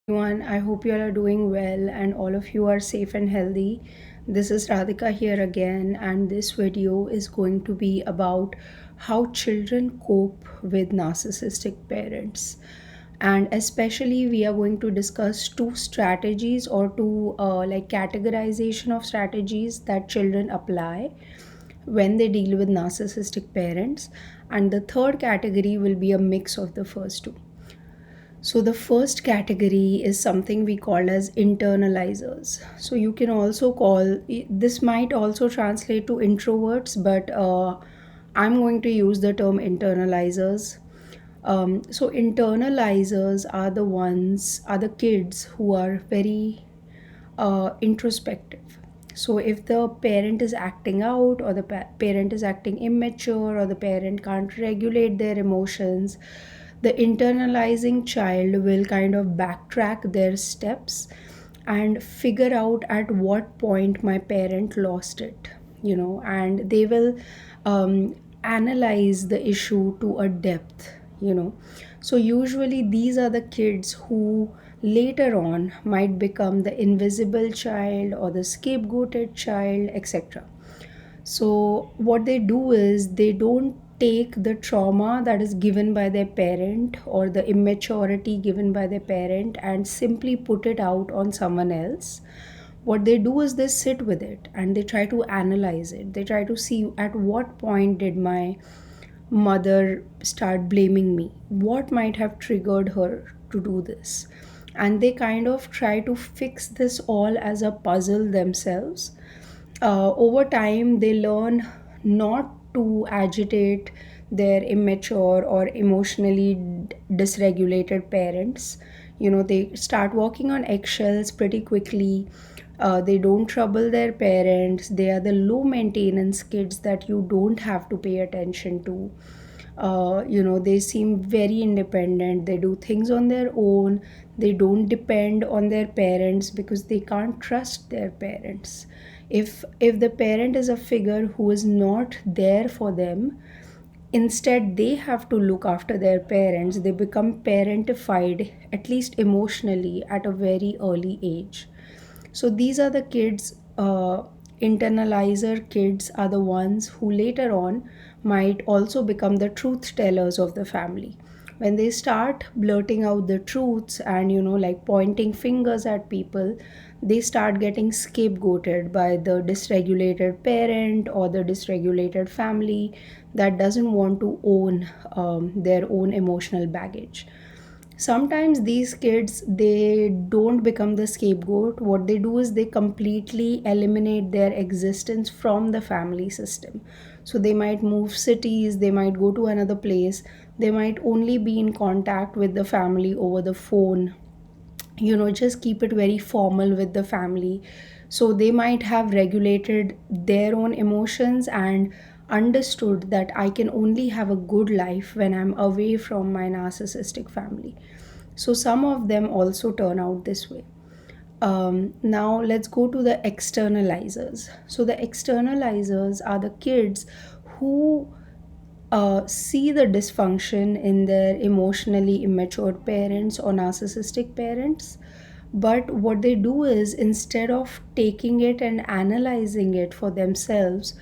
Everyone. I hope you all are doing well and all of you are safe and healthy. This is Radhika here again, and this video is going to be about how children cope with narcissistic parents. And especially, we are going to discuss two strategies or two like categorization of strategies that children apply when they deal with narcissistic parents. And the third category will be a mix of the first two. So the first category is something we call as internalizers. So you can also call this might also translate to introverts, but I'm going to use the term internalizers. So internalizers are the kids who are very introspective. So if the parent is acting out, or the parent is acting immature, or the parent can't regulate their emotions, the internalizing child will kind of backtrack their steps and figure out at what point my parent lost it, and they will analyze the issue to a depth. So usually these are the kids who later on might become the invisible child or the scapegoated child, etc. So, what they do is they don't take the trauma that is given by their parent or the immaturity given by their parent and simply put it out on someone else. What they do is they sit with it and they try to analyze it. They try to see at what point did my mother start blaming me? What might have triggered her to do this? And they kind of try to fix this all as a puzzle themselves. Over time, they learn not to agitate their immature or emotionally dysregulated parents. They start walking on eggshells pretty quickly. They don't trouble their parents. They are the low maintenance kids that you don't have to pay attention to. They seem very independent. They do things on their own. They don't depend on their parents because they can't trust their parents. If the parent is a figure who is not there for them, instead they have to look after their parents. They become parentified, at least emotionally, at a very early age. So these are the kids. Internalizer kids are the ones who later on might also become the truth tellers of the family. When they start blurting out the truths and, like pointing fingers at people, they start getting scapegoated by the dysregulated parent or the dysregulated family that doesn't want to own their own emotional baggage. Sometimes these kids, they don't become the scapegoat. What they do is they completely eliminate their existence from the family system. So they might move cities, they might go to another place, they might only be in contact with the family over the phone, just keep it very formal with the family. So they might have regulated their own emotions and understood that I can only have a good life when I'm away from my narcissistic family. So some of them also turn out this way. Now let's go to the externalizers. So the externalizers are the kids who see the dysfunction in their emotionally immature parents or narcissistic parents. But what they do is, instead of taking it and analyzing it for themselves,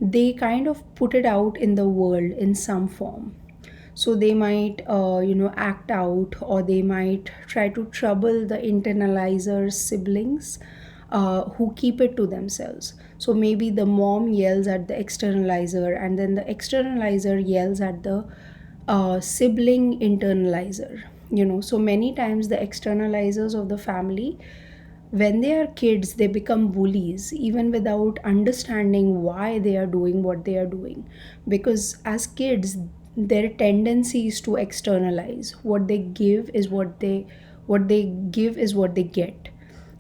they kind of put it out in the world in some form. So they might act out, or they might try to trouble the internalizer's siblings, who keep it to themselves. So maybe the mom yells at the externalizer, and then the externalizer yells at the sibling internalizer. So many times the externalizers of the family, when they are kids, they become bullies even without understanding why they are doing what they are doing. Because as kids, their tendency is to externalize. What they give is what they get,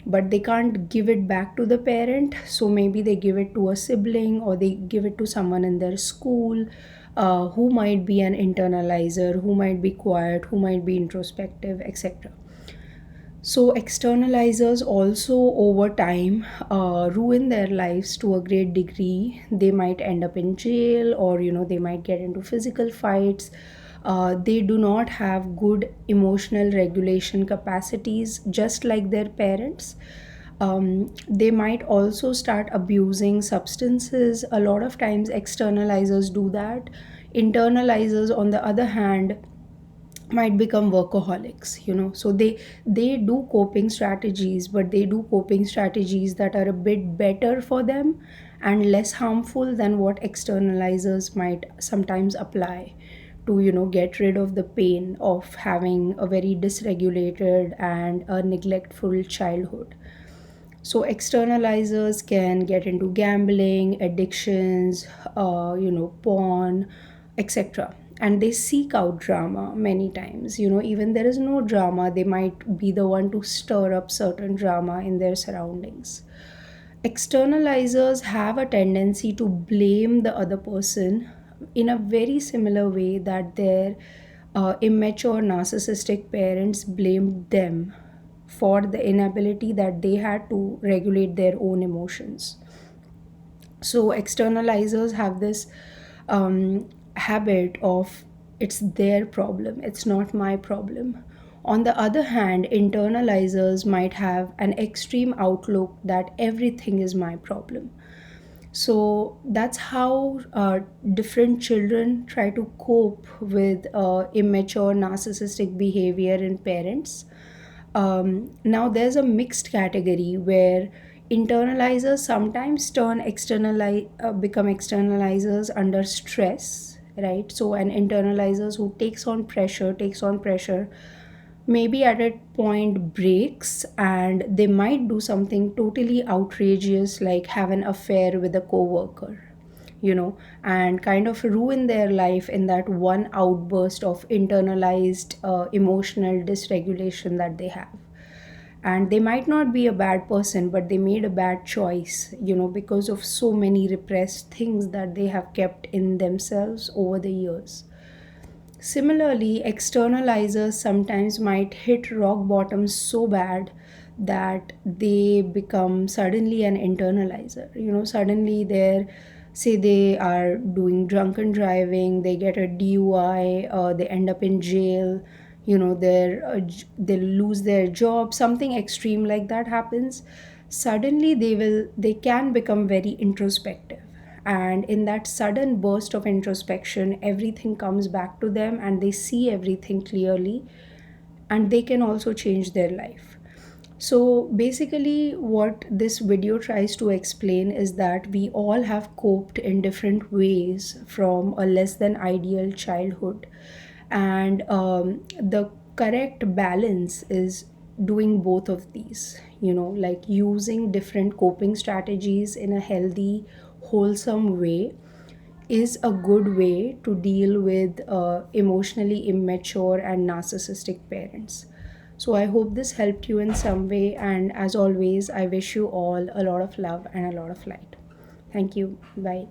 but they can't give it back to the parent. So maybe they give it to a sibling, or they give it to someone in their school, who might be an internalizer, who might be quiet, who might be introspective, etc. So, externalizers also over time ruin their lives to a great degree. They might end up in jail, or they might get into physical fights. They do not have good emotional regulation capacities, just like their parents. They might also start abusing substances. A lot of times, externalizers do that. Internalizers, on the other hand, might become workaholics, so they do coping strategies, but they do coping strategies that are a bit better for them and less harmful than what externalizers might sometimes apply to get rid of the pain of having a very dysregulated and a neglectful childhood. So externalizers can get into gambling, addictions, porn, etc. And they seek out drama many times. Even there is no drama, they might be the one to stir up certain drama in their surroundings. Externalizers have a tendency to blame the other person in a very similar way that their immature narcissistic parents blamed them for the inability that they had to regulate their own emotions. So externalizers have this habit of, it's their problem, it's not my problem. On the other hand, internalizers might have an extreme outlook that everything is my problem. So that's how different children try to cope with immature narcissistic behavior in parents. Now there's a mixed category where internalizers sometimes become externalizers under stress, right? So an internalizers who takes on pressure, maybe at a point breaks, and they might do something totally outrageous like have an affair with a coworker, and kind of ruin their life in that one outburst of internalized emotional dysregulation that they have. And they might not be a bad person, but they made a bad choice, because of so many repressed things that they have kept in themselves over the years. Similarly, externalizers sometimes might hit rock bottom so bad that they become suddenly an internalizer. Suddenly say they are doing drunken driving, they get a DUI, they end up in jail, they lose their job, something extreme like that happens. Suddenly they can become very introspective, and in that sudden burst of introspection everything comes back to them and they see everything clearly, and they can also change their life. So basically, what this video tries to explain is that we all have coped in different ways from a less than ideal childhood, and the correct balance is doing both of these, like using different coping strategies in a healthy, wholesome way is a good way to deal with emotionally immature and narcissistic parents. So, I hope this helped you in some way, and as always, I wish you all a lot of love and a lot of light. Thank you. Bye.